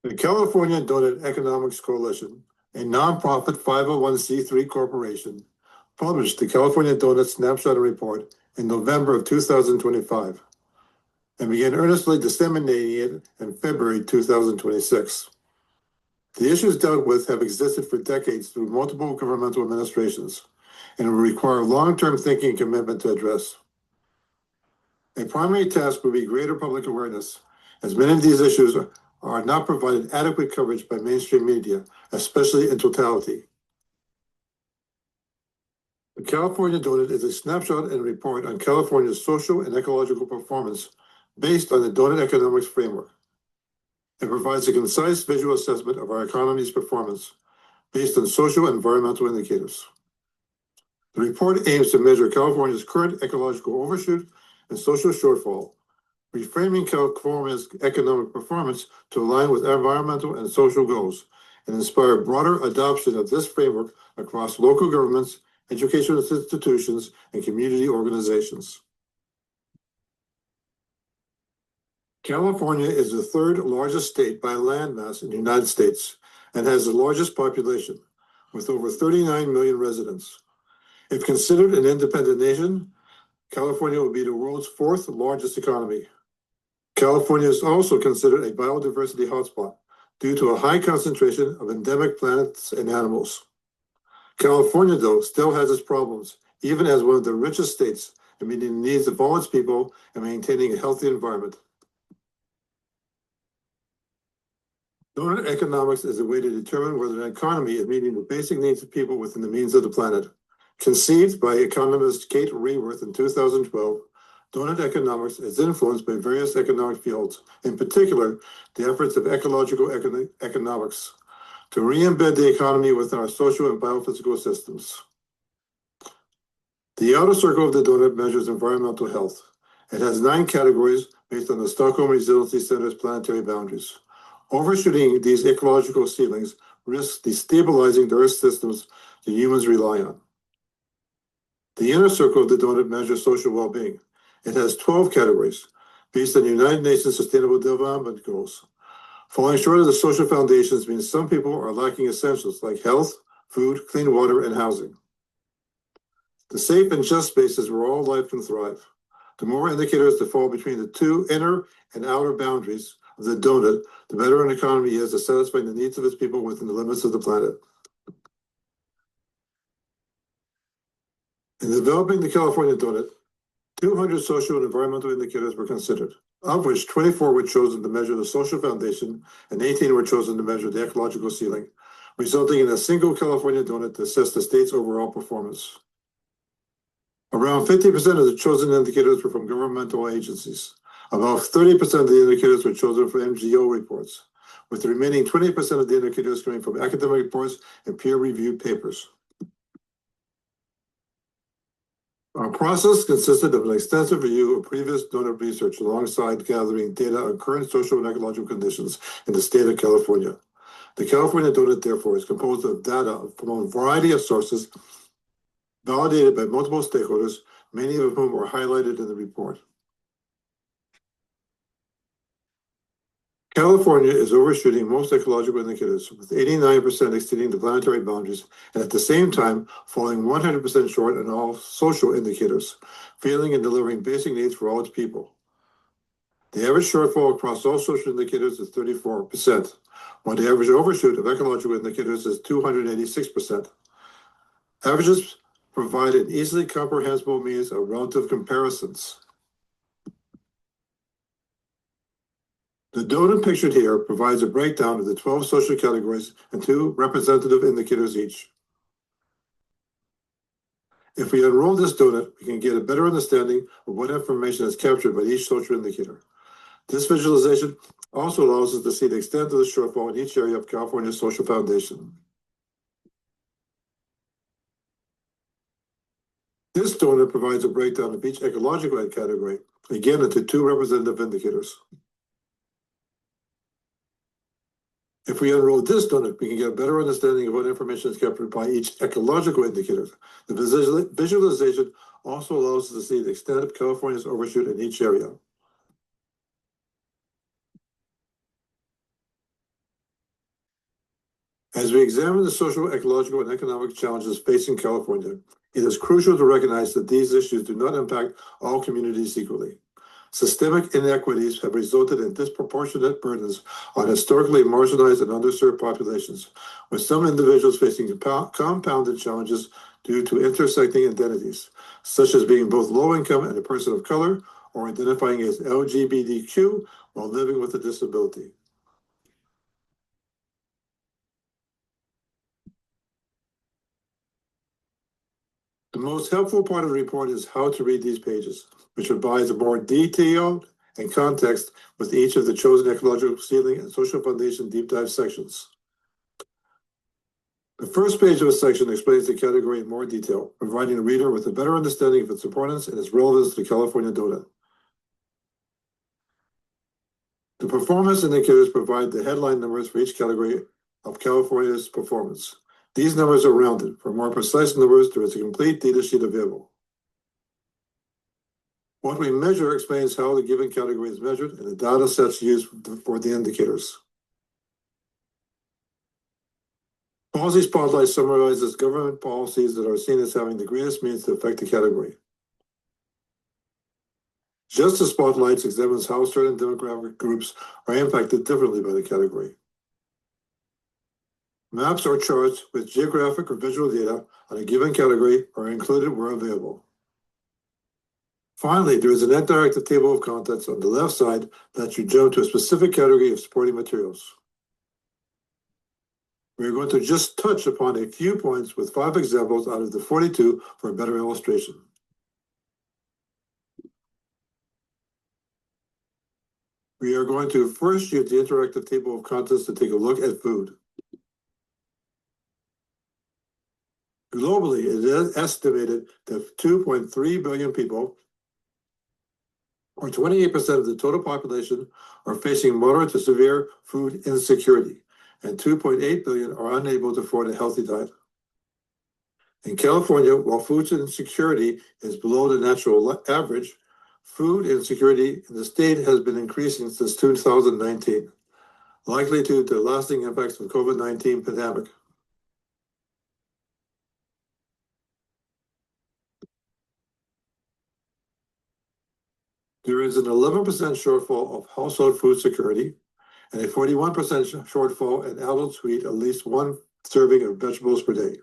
The California Doughnut Economics Coalition, a nonprofit 501c3 corporation, published the California Doughnut Snapshot report in November of 2025 and began earnestly disseminating it in February 2026. The issues dealt with have existed for decades through multiple governmental administrations and will require long-term thinking and commitment to address. A primary task will be greater public awareness, as many of these issues are not provided adequate coverage by mainstream media, especially in totality. The California Doughnut is a snapshot and report on California's social and ecological performance based on the Doughnut Economics framework. It provides a concise visual assessment of our economy's performance based on social and environmental indicators. The report aims to measure California's current ecological overshoot and social shortfall, reframing California's economic performance to align with environmental and social goals and inspire broader adoption of this framework across local governments, educational institutions, and community organizations. California is the third largest state by landmass in the United States and has the largest population, with over 39 million residents. If considered an independent nation, California would be the world's fourth largest economy. California is also considered a biodiversity hotspot due to a high concentration of endemic plants and animals. California, though, still has its problems, even as one of the richest states in meeting the needs of all its people and maintaining a healthy environment. Doughnut economics is a way to determine whether an economy is meeting the basic needs of people within the means of the planet. Conceived by economist Kate Raworth in 2012, Doughnut economics is influenced by various economic fields, in particular, the efforts of ecological economics, to re-embed the economy within our social and biophysical systems. The outer circle of the Doughnut measures environmental health. It has 9 categories based on the Stockholm Resiliency Center's planetary boundaries. Overshooting these ecological ceilings risks destabilizing the Earth systems that humans rely on. The inner circle of the Doughnut measures social well-being. It has 12 categories based on the United Nations Sustainable Development Goals. Falling short of the social foundations means some people are lacking essentials like health, food, clean water, and housing. The safe and just spaces where all life can thrive. The more indicators that fall between the two inner and outer boundaries of the Doughnut, the better an economy is to satisfy the needs of its people within the limits of the planet. In developing the California Doughnut, 200 social and environmental indicators were considered, of which 24 were chosen to measure the social foundation and 18 were chosen to measure the ecological ceiling, resulting in a single California Doughnut to assess the state's overall performance. Around 50% of the chosen indicators were from governmental agencies. About 30% of the indicators were chosen from NGO reports, with the remaining 20% of the indicators coming from academic reports and peer-reviewed papers. Our process consisted of an extensive review of previous Doughnut research alongside gathering data on current social and ecological conditions in the state of California. The California Doughnut, therefore, is composed of data from a variety of sources validated by multiple stakeholders, many of whom are highlighted in the report. California is overshooting most ecological indicators, with 89% exceeding the planetary boundaries, and at the same time falling 100% short on all social indicators, failing in delivering basic needs for all its people. The average shortfall across all social indicators is 34%, while the average overshoot of ecological indicators is 286%. Averages provide an easily comprehensible means of relative comparisons. The Doughnut pictured here provides a breakdown of the 12 social categories and 2 representative indicators each. If we unroll this Doughnut, we can get a better understanding of what information is captured by each social indicator. This visualization also allows us to see the extent of the shortfall in each area of California's social foundation. This Doughnut provides a breakdown of each ecological category, again into 2 representative indicators. If we unroll this Doughnut, we can get a better understanding of what information is captured by each ecological indicator. The visualization also allows us to see the extent of California's overshoot in each area. As we examine the social, ecological, and economic challenges facing California, it is crucial to recognize that these issues do not impact all communities equally. Systemic inequities have resulted in disproportionate burdens on historically marginalized and underserved populations, with some individuals facing compounded challenges due to intersecting identities, such as being both low income and a person of color, or identifying as LGBTQ while living with a disability. The most helpful part of the report is how to read these pages, which provides a more detailed and context with each of the chosen ecological ceiling and social foundation deep dive sections. The first page of a section explains the category in more detail, providing the reader with a better understanding of its importance and its relevance to the California Doughnut. The performance indicators provide the headline numbers for each category of California's performance. These numbers are rounded. For more precise numbers, there is a complete data sheet available. What we measure explains how the given category is measured and the data sets used for the indicators. Policy Spotlight summarizes government policies that are seen as having the greatest means to affect the category. Justice Spotlights examines how certain demographic groups are impacted differently by the category. Maps or charts with geographic or visual data on a given category are included where available. Finally, there is an interactive table of contents on the left side that you jump to a specific category of supporting materials. We are going to just touch upon a few points with 5 examples out of the 42 for a better illustration. We are going to first use the interactive table of contents to take a look at food. Globally, it is estimated that 2.3 billion people, or 28% of the total population, are facing moderate to severe food insecurity, and 2.8 billion are unable to afford a healthy diet. In California, while food insecurity is below the national average, food insecurity in the state has been increasing since 2019, likely due to the lasting impacts of the COVID-19 pandemic. There is an 11% shortfall of household food security and a 41% shortfall in adults who eat at least 1 serving of vegetables per day.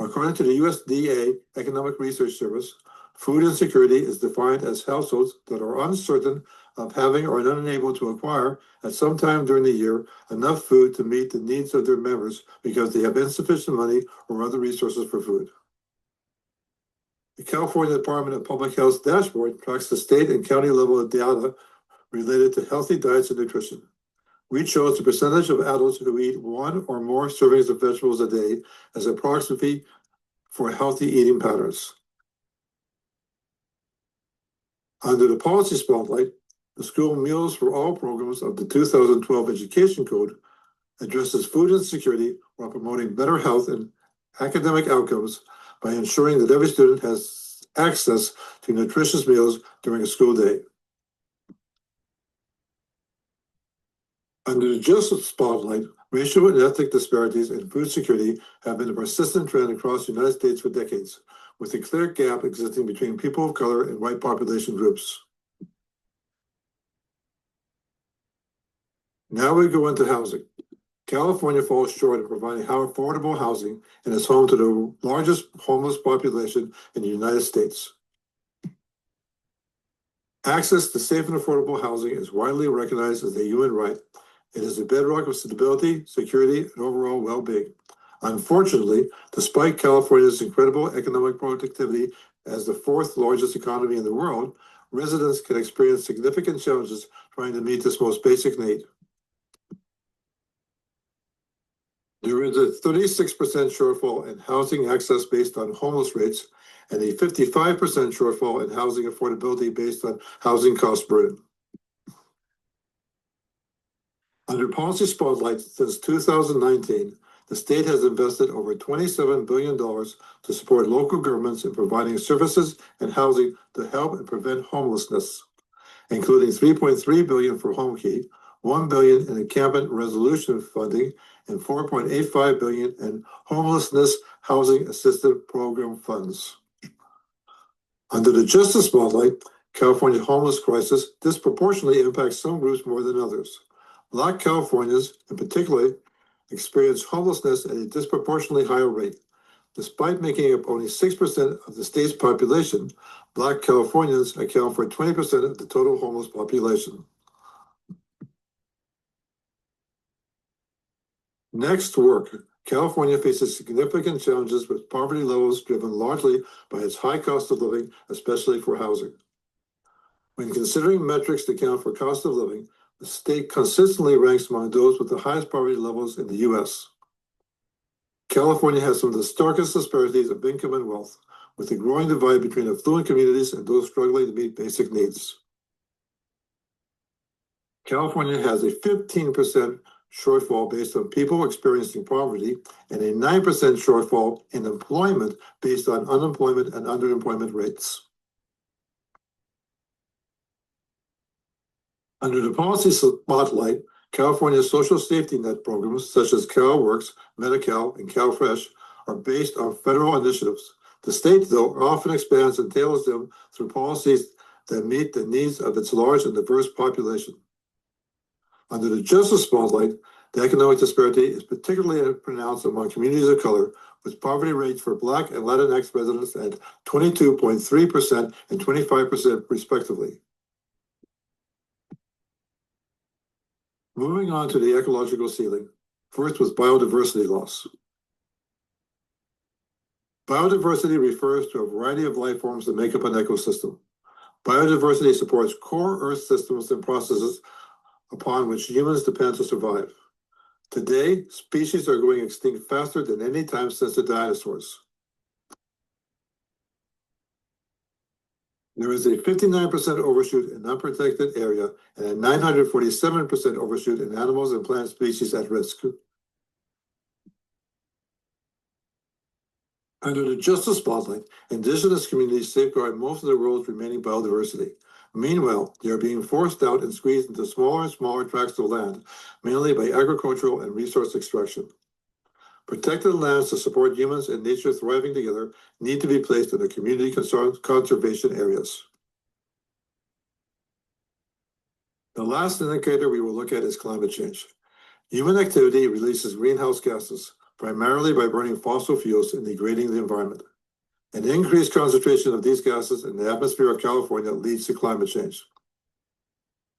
According to the USDA Economic Research Service, food insecurity is defined as households that are uncertain of having or unable to acquire at some time during the year enough food to meet the needs of their members because they have insufficient money or other resources for food. The California Department of Public Health's dashboard tracks the state and county level data related to healthy diets and nutrition. We chose the percentage of adults who eat 1 or more servings of vegetables a day as a proxy for healthy eating patterns. Under the Policy Spotlight, the School Meals for All programs of the 2012 Education Code addresses food insecurity while promoting better health and academic outcomes by ensuring that every student has access to nutritious meals during a school day. Under the Justice Spotlight, racial and ethnic disparities in food security have been a persistent trend across the United States for decades, with a clear gap existing between people of color and white population groups. Now we go into housing. California falls short in providing affordable housing and is home to the largest homeless population in the United States. Access to safe and affordable housing is widely recognized as a human right. It is a bedrock of stability, security, and overall well-being. Unfortunately, despite California's incredible economic productivity as the 4th largest economy in the world, residents can experience significant challenges trying to meet this most basic need. There is a 36% shortfall in housing access based on homeless rates and a 55% shortfall in housing affordability based on housing cost burden. Under Policy Spotlight since 2019, the state has invested over $27 billion to support local governments in providing services and housing to help and prevent homelessness, including $3.3 billion for HomeKey, $1 billion in encampment resolution funding, and $4.85 billion in homelessness housing assistance program funds. Under the justice spotlight, California's homeless crisis disproportionately impacts some groups more than others. Black Californians, in particular, experience homelessness at a disproportionately higher rate. Despite making up only 6% of the state's population, Black Californians account for 20% of the total homeless population. Next, work. California faces significant challenges with poverty levels driven largely by its high cost of living, especially for housing. When considering metrics to account for cost of living, the state consistently ranks among those with the highest poverty levels in the U.S. California has some of the starkest disparities of income and wealth, with a growing divide between affluent communities and those struggling to meet basic needs. California has a 15% shortfall based on people experiencing poverty and a 9% shortfall in employment based on unemployment and underemployment rates. Under the policy spotlight, California's social safety net programs such as CalWorks, Medi-Cal, and CalFresh are based on federal initiatives. The state, though, often expands and tailors them through policies that meet the needs of its large and diverse population. Under the justice spotlight, the economic disparity is particularly pronounced among communities of color, with poverty rates for Black and Latinx residents at 22.3% and 25% respectively. Moving on to the ecological ceiling, first with biodiversity loss. Biodiversity refers to a variety of life forms that make up an ecosystem. Biodiversity supports core Earth systems and processes upon which humans depend to survive. Today, species are going extinct faster than any time since the dinosaurs. There is a 59% overshoot in unprotected area and a 947% overshoot in animals and plant species at risk. Under the justice spotlight, indigenous communities safeguard most of the world's remaining biodiversity. Meanwhile, they are being forced out and squeezed into smaller and smaller tracts of land, mainly by agricultural and resource extraction. Protected lands to support humans and nature thriving together need to be placed in the community conservation areas. The last indicator we will look at is climate change. Human activity releases greenhouse gases, primarily by burning fossil fuels and degrading the environment. An increased concentration of these gases in the atmosphere of California leads to climate change.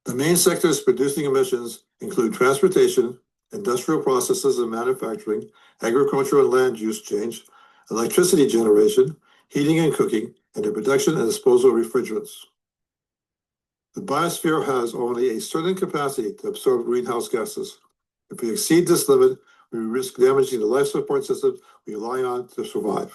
The main sectors producing emissions include transportation, industrial processes and manufacturing, agricultural and land use change, electricity generation, heating and cooking, and the production and disposal of refrigerants. The biosphere has only a certain capacity to absorb greenhouse gases. If we exceed this limit, we risk damaging the life support systems we rely on to survive.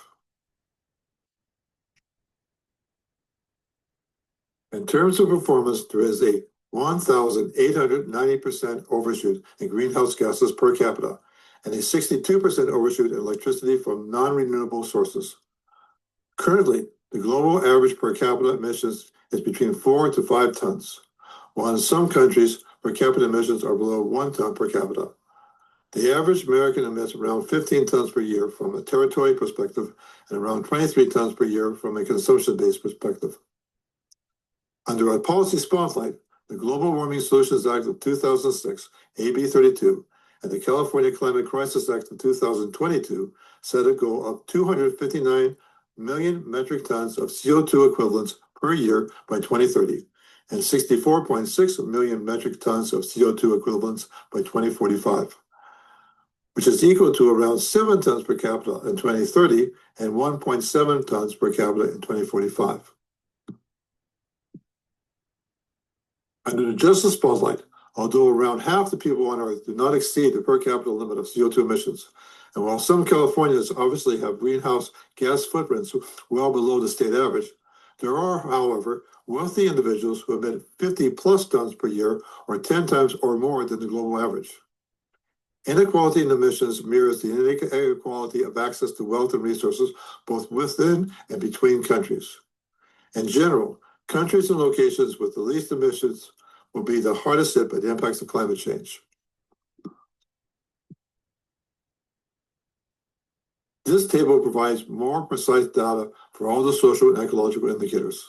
In terms of performance, there is a 1,890% overshoot in greenhouse gases per capita and a 62% overshoot in electricity from non-renewable sources. Currently, the global average per capita emissions is between 4 to 5 tons, while in some countries, per capita emissions are below 1 ton per capita. The average American emits around 15 tons per year from a territory perspective and around 23 tons per year from a consumption-based perspective. Under our policy spotlight, the Global Warming Solutions Act of 2006, AB 32, and the California Climate Crisis Act of 2022 set a goal of 259 million metric tons of CO2 equivalents per year by 2030 and 64.6 million metric tons of CO2 equivalents by 2045, which is equal to around 7 tons per capita in 2030 and 1.7 tons per capita in 2045. Under the justice spotlight, although around half the people on Earth do not exceed the per capita limit of CO2 emissions, and while some Californians obviously have greenhouse gas footprints well below the state average, there are, however, wealthy individuals who emit 50 plus tons per year or 10 times or more than the global average. Inequality in emissions mirrors the inequality of access to wealth and resources both within and between countries. In general, countries and locations with the least emissions will be the hardest hit by the impacts of climate change. This table provides more precise data for all the social and ecological indicators.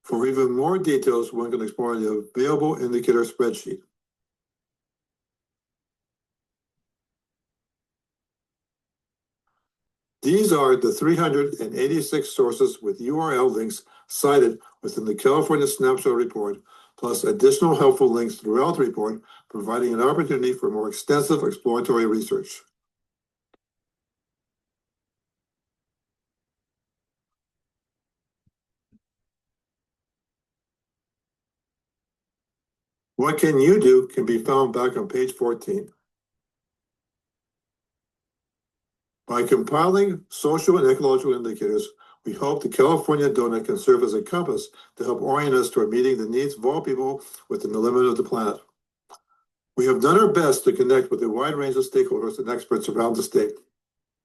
For even more details, one can explore the available indicator spreadsheet. These are the 386 sources with URL links cited within the California Snapshot report, plus additional helpful links throughout the report, providing an opportunity for more extensive exploratory research. What can you do can be found back on page 14. By compiling social and ecological indicators, we hope the California Doughnut can serve as a compass to help orient us toward meeting the needs of all people within the limit of the planet. We have done our best to connect with a wide range of stakeholders and experts around the state.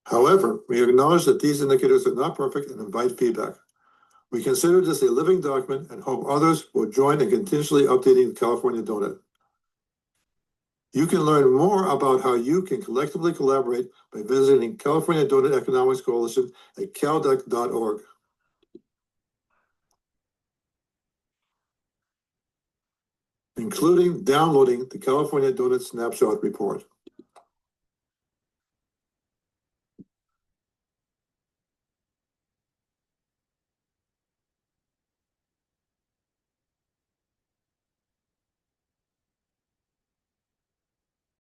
However, we acknowledge that these indicators are not perfect and invite feedback. We consider this a living document and hope others will join in continuously updating the California Doughnut. You can learn more about how you can collectively collaborate by visiting California Doughnut Economics Coalition at caldec.org. Including downloading the California Doughnut Snapshot report.